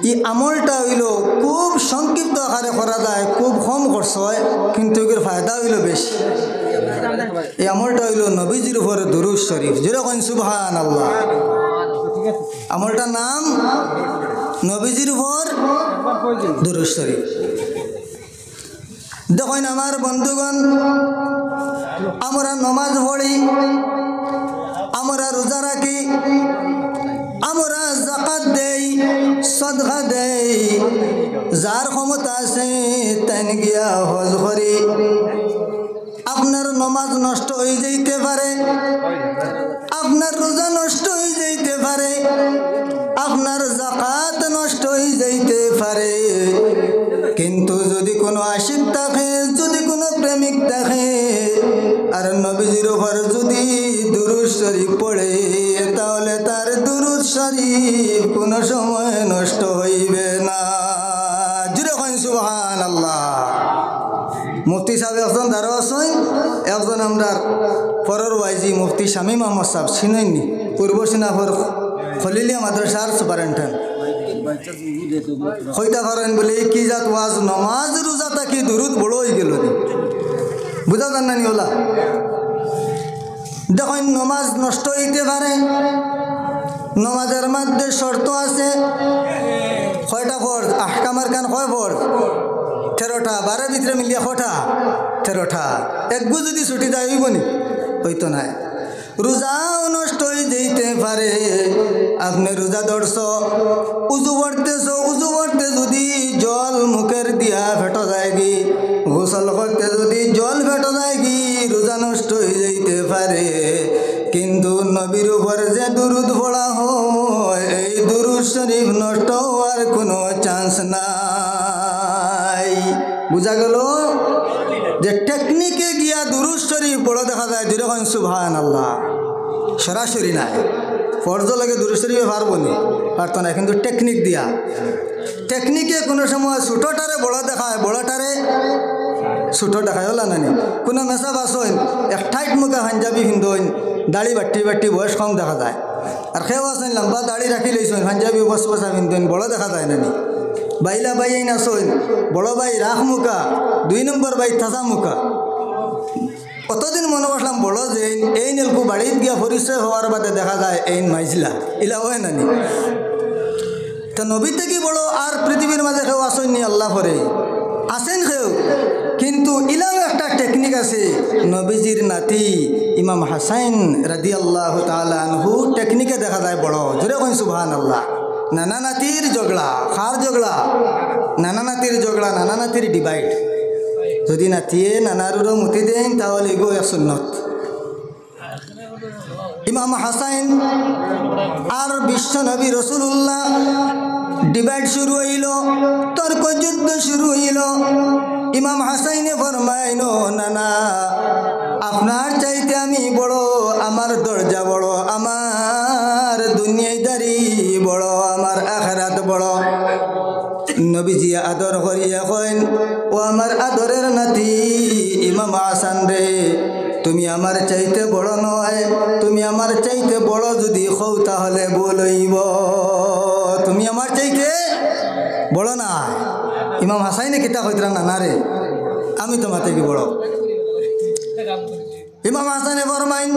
এই আমলটা হইল খুব সংক্ষিপ্ত আকারে করা যায়, খুব কম খরচ হয়, কিন্তু এর ফায়দা হইল বেশি। এই আমলটা হইল নবীজির উপরে দুরূদ শরীফ। যেরকম সুবহানাল্লাহ, আমলটার নাম নবীজির উপর দুরূদ শরীফ। দেখুন আমার বন্ধুগণ, আমরা নমাজ পড়ি, আমরা রোজা রাখি, আমরা যাকাত দেই, সদকা দেই, যার ক্ষমতা আছে তাই গিয়া হজ করি। আপনার নমাজ নষ্ট হয়ে যাইতে পারে, আপনার রোজা নষ্ট হয়ে যাইতে পারে, আপনার যাকাত নষ্ট হয়ে যাইতে পারে, কিন্তু যদি কোনো আশিক থাকে, যদি কোনো প্রেমিক থাকে, আর নবীজির উপর যদি দুরূদ শরীফ পড়ে, তাহলে তার দুরূদ শরীফ কোনো সময় নষ্ট হইবে না। জুড়ে কইন সুবহানাল্লাহ। মুফতি সাহেব একজন দাঁড়ো আছেন, একজন আমরা পরের ওয়াইজি মুফতি শামীম আহমদ সাহেব চিনেননি, পূর্ব সিনাপুর খলিলিয়া মাদ্রাসার সুপারিনটেন্ডেন্ট। হইতা করেন বলে কি জাত ওয়াজ, নমাজ রোজা থাকি দুরূদ বড় হয়ে গেল, বুঝা যান না নি ওলা। দেখুন নমাজ নষ্ট হইতে পারে, নমাজের মধ্যে শর্ত আছে। কয়টা ফরজ? আহকামের কান কয় ফরজ? 13টা। 12 ভিতরে মিলিয়ে কটা? 13টা। একগু যদি ছুটি যায় হইব নি? হইতো নাই। রোজাও নষ্ট হয়ে যেতে পারে। আপনি রোজা ধরছ, উজু পড়তেছ, উজু পড়তে যদি জল মুখের দিয়া ফেটো যায় কি, গোসল করতে যদি জল ফেটো যায় কি, রোজা নষ্ট হয়ে যাইতে পারে। কিন্তু নবীর উপর যে দুরূদ পড়া হয়, এই দুরূদ শরীফ নষ্ট হওয়ার কোনো চান্স নাই। বুঝা গেল যে টেকনিকে গিয়া দুরূদ শরীফ পড়া দেখা যায়, যেরকম সুবহানাল্লাহ, সরাসরি নাই। ফরজ লাগে দুরূদ শরীফে পারবো নি, পারতো না, কিন্তু টেকনিক দিয়া। টেকনিকে কোনো সময় ছোটোটারে বড় দেখায়, বড়টারে ছোটো দেখায়, হলা নানি। কোনো মেসা বাসইন এক ঠাইট মুখে পাঞ্জাবি হিন্দইন, দাড়ি বাট্টি বাট্টি বয়স কম দেখা যায়। আর খেয়েও আসেন লম্বা দাড়ি রাখি লইছেন, পাঞ্জাবি বস বসা হিন্দইন, বড় দেখা যায় নানি। বাইলা বাই এই নাচইন, বড় ভাই রাখ মুখা, 2 নম্বর ভাই থাসা মুখা। অতদিন মনে করলাম বড় যে এই নেলকু বাড়িত গিয়া পরিচয় হওয়ার বাদে দেখা যায় এই মাইজলা, ইলা হয় নানি। তো নবী থেকে বড় আর পৃথিবীর মাঝে কেউ আসেননি, আল্লাহ করে আসেন কেউ, কিন্তু ইলাও একটা টেকনিক আছে। নবীজির নাতি ইমাম হাসাইন রাদিয়াল্লাহু তাআলা আনহু টেকনিকে দেখা যায় বড়। জোরে কইন সুবহানাল্লাহ। নানা নাতির ঝগড়া, খার ঝগড়া, নানা নাতির ঝগড়া, নানা নাতির ডিভাইড। যদি নাতিয়ে নানারুরও মুতি দেন তাহলে এগো এক সুন্নত। ইমাম হাসাইন আর বিশ্ব নবী রসুল্লাহ ডিভাইড শুরু হইল, তর্ক যুদ্ধ শুরু হইল। ইমাম হাসাইনে ফরমাইল, নানা আপনার চাইতে আমি বড়, আমার দরজা বড়, আমার দুনিয়াদারি বড়, আমার আখিরাত বড়। নবীজি আদর করিয়া কইন, ও আমার আদরের নাতি ইমাম হাসান রে, তুমি আমার চাইতে বড় নয়, তুমি আমার চাইতে বড় যদি হও তাহলে বলইব, তুমি আমার চাইতে বড় না। ইমাম হাসাইনে কিতা কইতরা, না রে আমি তোমার থেকে বড়। ইমাম হাসানে ফরমাইন,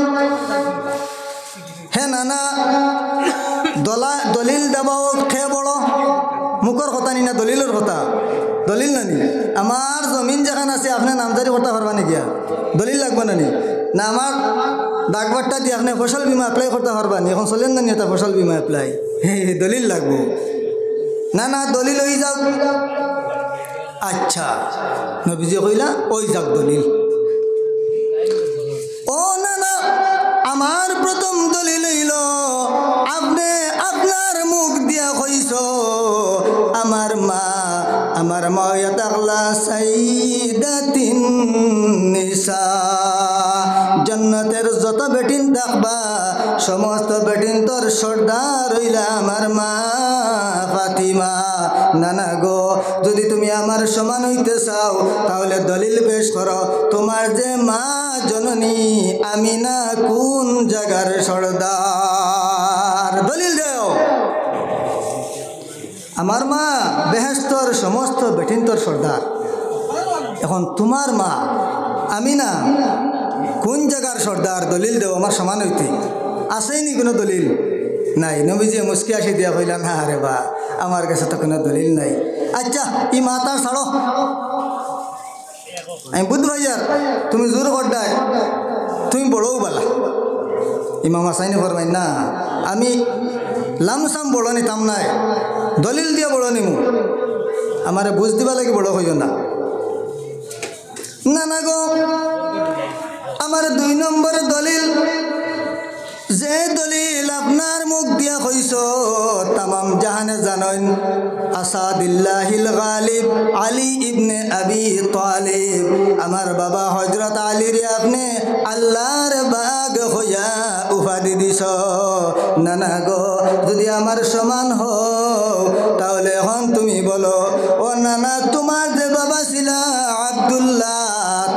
হে নানা দলিল দেবাও খে বড়, মুখর কথা নি না দলিলের কথা, দলিল নানি। আমার জমিন যেখানে আছে আপনার নামজারি করতে পারবা নাকি, দলিল লাগবে নানি? না আমার ডাকবারটা দিয়ে আপনি ফসল বিমা এপ্লাই করতে পারবা নি? এখন চলেন নানি এটা ফসল বিমা এপ্লাই, দলিল লাগবো। না না দলিল ওই যাক। আচ্ছা নবীজি কইলা ওই যাক দলিল। ও না না, আমার প্রথম দলিল হইল আপনি আপনার মুখ দিয়া কইছ আমার মা ইয়াতাকলা সাইদাতিন নিসা, জান্নাতের যত বেটিন থাকবা সমস্ত বেটিন তোর সর্দার হইলা আমার মা ফাতিমা। নানা গো, যদি তুমি আমার সমান হইতে চাও তাহলে দলিল পেশ করো, তোমার যে মা জননী আমিনা কোন জায়গার সর্দার, দলিল দেও। আমার মা বেহেস্তর সমস্ত বেঠিন্তর সর্দার। এখন তোমার মা আমি না কোন জায়গার সর্দার দলিল দেও আমার সমান হইতে আসেনি কোনো দলিল নাই। নবীজি মুস্কি আসি দিয়া কইলাম হ্যাঁ রে বা আমার কাছে তো কোনো দলিল নাই। আচ্ছা ই মাতার ছাড়ো আমি বুধ ভাইয়ার তুমি জোর করডায় তুমি বড়ও বলা। ইমাম হাসাইনি ফরমাই না আমি লামসাম বড় নিতাম নাই দলিল দিয়া বড় নিমু আমারে বুঝ দিবা লাগে বড় হইও না। না না গো আমার 2 নম্বর দলিল যে দলিল আপনার মুখ দিয়া কইস তামাম জাহানে জানেন আসাদিল্লাহিল গালিব আলী ইবনে আবি তালিব আমার বাবা হযরত আলীর আপনি আল্লাহর বাগ হইয়া উপাধি দিছ। না না গো যদি আমার সমান হও তাহলে এখন তুমি বলো ও নানা তোমার যে বাবা ছিল আব্দুল্লাহ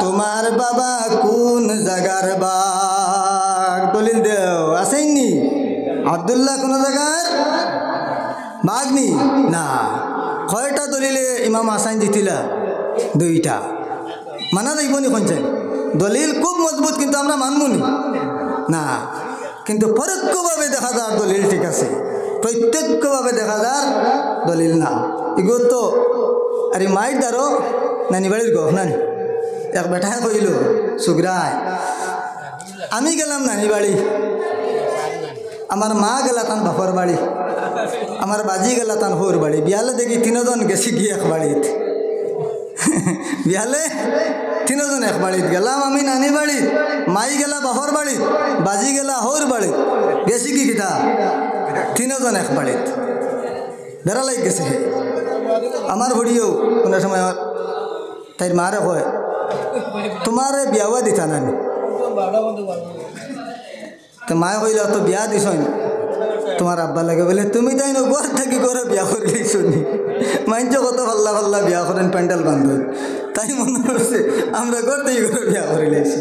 তোমার বাবা কোন জায়গার বাঘ দলিল দেও আসেননি আব্দুল্লাহ কোন জায়গার বাঘ নি না। কয়টা দলিলে ইমাম হাসান জিতিলা 2টা মানা যাইবনি কোনছেন দলিল খুব মজবুত কিন্তু আমরা মানবনি না। কিন্তু পরোক্ষভাবে দেখা যার দলিল ঠিক আছে প্রত্যক্ষভাবে দেখা যার দলিল না। এগুলো তো আরে মাইট দারো নানি বাড়ির গপ নানি এক বেটায় কইল সুগ্রায় আমি গেলাম নানি বাড়ি আমার মা গেলা তান বাপর বাড়ি আমার বাজি গেলা তান হোর বাড়ি বিয়ালে দেখি 3 জন গেছি গিয়ে এক বাড়িত বিয়ালে 3 জন এক বাড়িত গেলাম আমি নানি বাড়িত মাই গেলা বাপর বাড়িত বাজি গেলা হোর বাড়িত গেছি কি কিতা 3 জন এক বাড়িত বেড়া লাগ গেছে। আমার ভরিও কোনো সময় তাই মারে কয় তোমার বিয়াওয়া দিতা নানি তো মায়ে কইল তো বিয়া দিছ তোমার আব্বা লাগে বলে তুমি তাই ঘর থাকি করে বিয়া করে লিখছি মাইঞ্চ কত ভাল্লা ভাল্লা বিয়া করেন প্যান্ডেল বান্ধব তাই মনে করছে আমরা ঘর থেকে করে বিয়া করে লিখছি।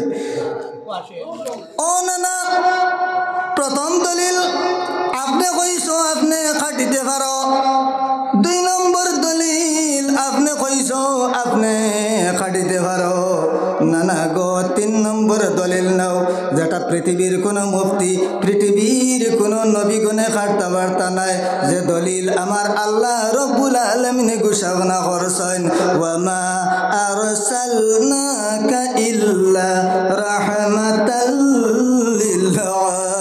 ও না না প্রথম দলিল আপনি কইস আপনি খাটিতে পারো 2 নম্বর দলিল আপনি কইস আপনি খাটিতে পারো না না গো 3 নম্বর দলিল নাও যেটা পৃথিবীর কোনো মুফতি পৃথিবীর কোনো নবী গুণে খাটতে পারতা নাই যে দলিল আমার আল্লাহ রব্বুল আলামিন ঘোষণা করছেন ওয়া মা আরসালনাকা ইল্লা রাহমাতাল লিল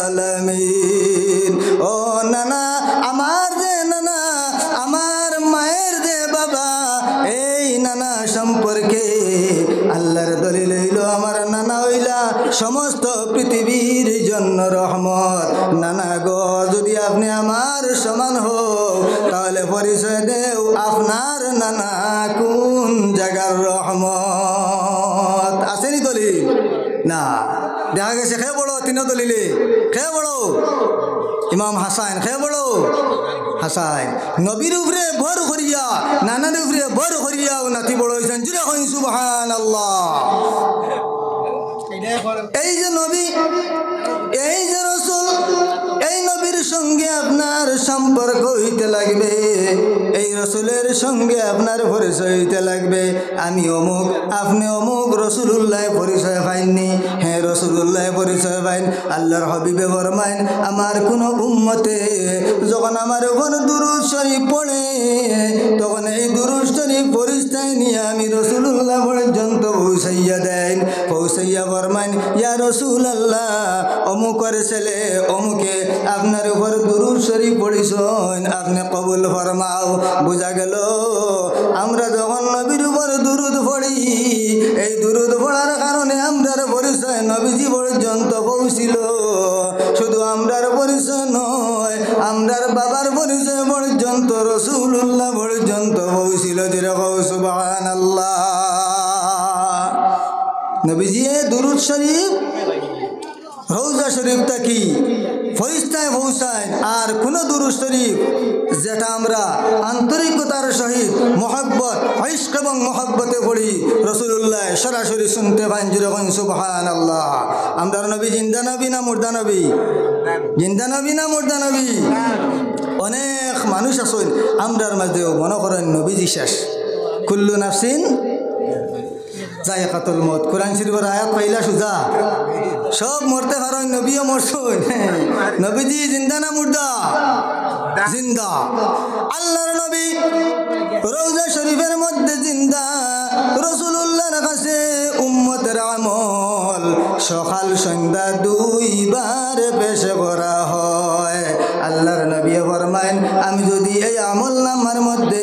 আলামিন। ও নানা আমার যে নানা আমার মায়ের যে বাবা এই নানা সম্পর্কে আল্লাহর দলিল হইল আমার নানা হইলা সমস্ত পৃথিবীর জন্য রহমত। নানা গো যদি আপনি আমার সমান হও তাহলে পরিচয় দেও আপনার নানা কোন জায়গার রহমত আসেনি দলিল না। দেখা গেছে খেয়ে বড় 3 দলিলে খেয়ে বড় ইমাম হাসান খেয়ে বড় হাসান নবীর উপরে ভর করিয়া নানার উপরে ভর করিয়া ও নাতি বড় হয়েছেন জুড়ে হইন সুবহানাল্লাহ। এই যে নবী এই যে রসুল এই নবীর সঙ্গে আপনার সম্পর্ক হইতে লাগবে এই রসুলের সঙ্গে আপনার পরিচয় হইতে লাগবে। আমি অমুক আপনি অমুক রসুলুল্লাহ পরিচয় পাইননি হ্যাঁ রসুলুল্লাহ পরিচয় পাইন আল্লাহর হবিবে ফরমাইন আমার কোনো উম্মতে যখন আমার উপর দুরূদ শরীফ পড়ে তখন এই দুরূদ শরীফ পরিচয় নিয়ে আমি রসুলুল্লাহ পর্যন্ত পৌঁছাইয়া দেন পৌঁছাইয়া ফরমাইন ইয়া রাসূলুল্লাহ অমুকের ছেলে অমুকে আপনার উপর দুরূদ শরীফ পড়িছেন আপনি কবুল ফরমাও। বোঝা গেল আমরা যখন নবীর উপর দুরূদ পড়ি এই দুরূদ পড়ার কারণে আমরার পরিচয় নবীজি পর্যন্ত পৌঁছিল। শুধু আমরার পরিচয় নয় আমরার বাবার পরিচয় পর্যন্ত রাসূলুল্লাহ পর্যন্ত পৌঁছিল। যেরকম সুবহানাল্লাহ নবীজি দুরূদ শরীফ রওজা শরীফটা কি ফরিস্তায় পৌঁছায় আর কোন দুরূদ শরীফ যেটা আমরা আন্তরিকতার সহিত মহব্বত ইশক এবং মহব্বতে পড়ি রাসূলুল্লাহ সরাসরি শুনতে পান যেরকম সুবহানাল্লাহ। আমরা নবী জিন্দা নবী না মুর্দা নবী জিন্দা নবী না মুর্দা নবী অনেক মানুষ আছেন আমরার মাঝেও মনে করেন নবীজি শেষ কুল্লু নাফসিন যায়কাতুল মউত কোরআন শরীফের আয়াত পাইলা সুজা সব মরতে পারেন নবীও মরছেন নবীজি জিন্দা না মুর্দা জিন্দা আল্লাহর নবী রওজা শরীফের মধ্যে জিন্দা রাসূলুল্লাহর কাছে উম্মতের আমল সকাল সন্ধ্যা দুইবার পেশ করা হয় আল্লাহর নবী ফরমায়েন আমি যদি এই আমল নামার মধ্যে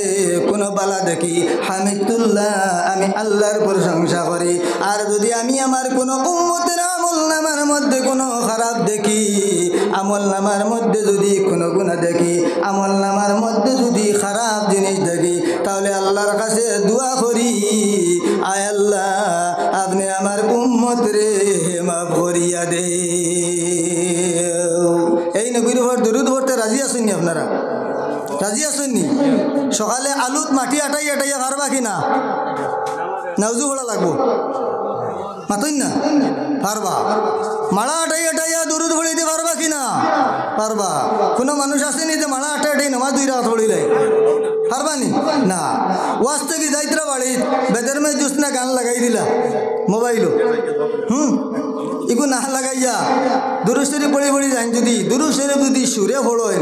কোনো বালা দেখি হামিদুল্লাহ আমি আল্লাহর প্রশংসা করি আর যদি আমি আমার কোনো উম্মতের আমল নামার মধ্যে কোনো খারাপ দেখি আমল নামার মধ্যে যদি কোনো গুনাহ দেখি আমল নামার মধ্যে যদি খারাপ জিনিস দেখি তাহলে আল্লাহর কাছে দোয়া করি আয় আল্লাহ আপনি আমার উম্মত রে মাফ করিয়া দে এই নবীর উপর দরুদ পড়তে রাজি আছেন নি আপনারা রাজি আছেন নি সকালে আলুত মাটি আটাইয়া পারবা কিনা নাউজু বলা লাগবো মাতইন না পারবা মালা আটাইয়া দরুদ পড়িতে পারবা কিনা পারবা কোনো মানুষ আসেনি যে মালা আটাই নামাজ 2 রাকাত পড়িলে পারবা নি না ওয়াজ থেকে যাইত্রা বাড়ি বেদের মে জুসনা গান লাগাই দিলা মোবাইলও ইগু না লাগাইয়া দুরূদ শরীফ পড়ি যান যদি দুরূদ শরীফ যদি সুরে পড়েন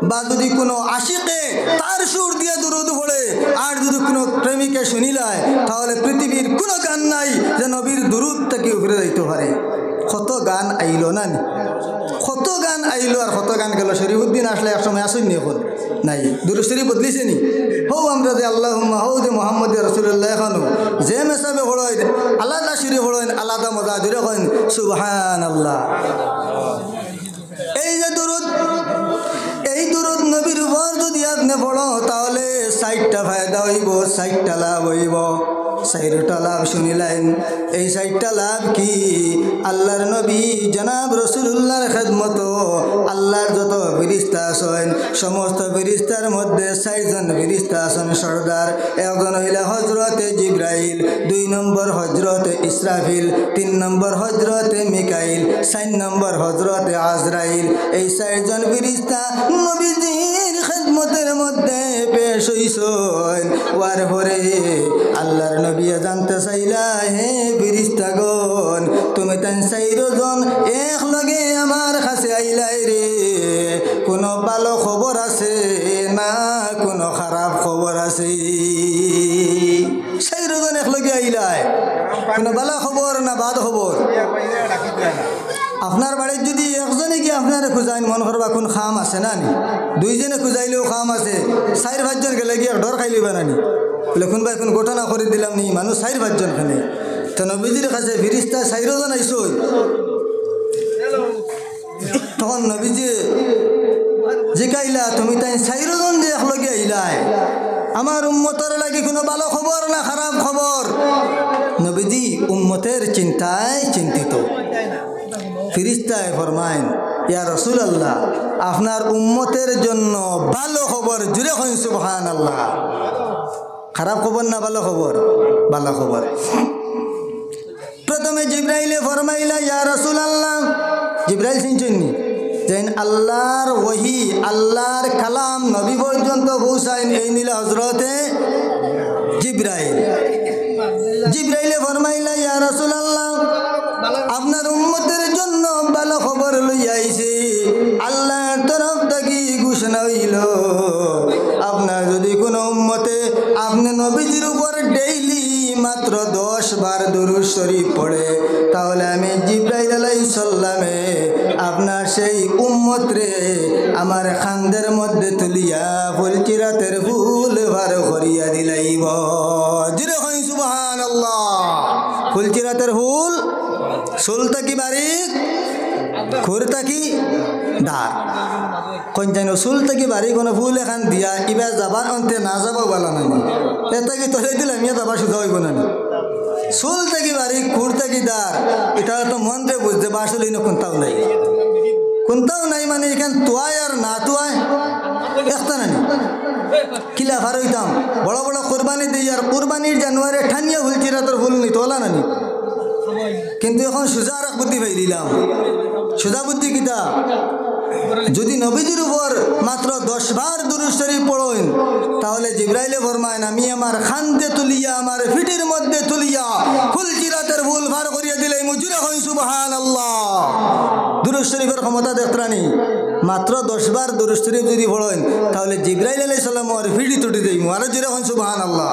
বা যদি কোনো আশিকে তার সুর দিয়ে দুরূদ পড়ে আর যদি কোনো প্রেমিকে শুনিলায় তাহলে পৃথিবীর কোনো গান নাই যে নবীর দুরূদ থেকে উপরে যাইতে পারে কত গান আইলো না কত গান আইলো আর কত গান গেল শরীফুদ্দিন আসলে এক সময় আসেননি এখন নাই দুরূদ শরীফ বদলিছে নি হও আমরা যে আল্লাহুম্মা হও যে মুহাম্মদ রাসূলুল্লাহ খানো যে মেসাবে পড়েন আলাদা শরীফ পড়েন আলাদা মজা জুড়ে কইন সুবহানাল্লাহ এই যে দুরূদ এই দুরূদ নবীর উপর যদি আপনি পড়ো তাহলে 60টা ফায়দা হইব 60টা লাভ হইব 60টা লাভ শুনিলেন এই 60টা লাভ কি আল্লাহর নবী জনাব রাসূলুল্লাহর খেদমত আল্লাহর যত ফেরেশতা আছেন সমস্ত ফেরেশতার মধ্যে 60 জন ফেরেশতা আছেন সরদার একজন হইলা হযরতে জিবরাইল 2 নম্বর হযরতে ইসরাফিল 3 নম্বর হযরতে মিকাইল 4 নম্বর হযরতে আজরাইল এই 60 জন ফেরেশতা নবীজির খেদমতের মধ্যে পেশ হইছেন ওয়ার পরে আল্লাহর নবী জানতে চাইলা হে ফেরেশতাগণ তুমি তান 4 জন এক লগে আমার কাছে আইলাই রে কোনো ভালো খবর আছে না কোনো খারাপ খবর আছে 4 জন এক লগে আইলাই কোনো ভালো খবর না বাদ খবর আপনার বাড়ির যদি একজনে কি আপনার খুঁজাইন মন করবা কোন খাম আছে না নি 2 জনে খুঁজাইলেও খাম আছে 4-5 জন গেলে গিয়ে ডর খাইলি বানানি বলে কোন ভাই কোন ঘটনা করে দিলাম নি মানুষ 4-5 জন খানে তো নবীজির কাছে ফেরেশতা 4 জন আইসো তখন নবীজি জিকাইলা তুমি তাই 4 জন যে একলগে আইলাই আমার উম্মতের লাগি কোনো ভালো খবর না খারাপ খবর নবীজি উম্মতের চিন্তায় চিন্তিত ফেরেশতায় ফরমায়েন ইয়া রাসূলুল্লাহ আপনার উম্মতের জন্য ভালো খবর জুড়ে কইন সুবহানাল্লাহ খারাপ খবর না ভালো খবর ভালো খবর প্রথমে জিবরাইলে ফরমাইলা ইয়া রাসূলুল্লাহ জিবরাইল চিনছেননি যেন আল্লাহর ওহী আল্লাহর কালাম নবী পর্যন্ত পৌঁছায় এই নিলা হযরতে জিবরাইল জিবরাইলে ফরমাইলা ইয়া রাসূলুল্লাহ আপনার উম্মতের জন্য ভালো খবর লইয়া আইছি আল্লাহর তরফ থেকে ঘোষণা হইল আপনার যদি কোনো উম্মতে আপনি নবীজির উপর ডেইলি মাত্র 10 বার দুরূদ শরীফ পড়ে তাহলে আমি জিবরাইল আলাইহিস সালামে আপনার সেই উম্মত রে আমার খান্দের মধ্যে তুলিয়া ফুলচিরাতের ফুল ভার করিয়া দিলাইব জুরে কই সুবহানাল্লাহ ফুলচিরাতের ফুল সুলতা কি বারিক খুরতা কি দার কোন জানো সুলতা কি বারিক কোনো ফুল এখান দিয়া ইবা যাবার অন্তে না যাবো বলা নাই এটা কি তোলে দিলে আমি যাবার সুদা হইব না সুলতা কি বারিক খুরতা কি দার এটা তো মন্ত্রে বুঝতে বাসলি না কোনটাও নাই মানে এখান তোয়ায় আর না তোয়ায় একটা নাই কিলা ভার হইতাম বড় বড় কোরবানি দিই আর কোরবানির জানুয়ারি ঠানিয়া ফুলচিরা তোর ফুল নি তোলা নানি কিন্তু এখন সুজা আর বুদ্ধি ভাই দিলাম সুজা বুদ্ধি কিতা যদি নবীজির উপর মাত্র 10 বার দুরূদ শরীফ পড়েন তাহলে জিবরাইলে ফরমায় আমি আমার খান্দে তুলিয়া আমার ফিটির মধ্যে তুলিয়া ফুলচিরাতের ভুল ভার করিয়া দিলে মুজুরে হই সুবহানাল্লাহ। দুরূদ শরীফের ক্ষমতা দেখত্রানি মাত্র 10 বার দুরূদ শরীফ যদি পড়েন তাহলে জিবরাইল আলাইহিস সালাম আর ফিটি তুটি দেই আর জুরে হই সুবহানাল্লাহ।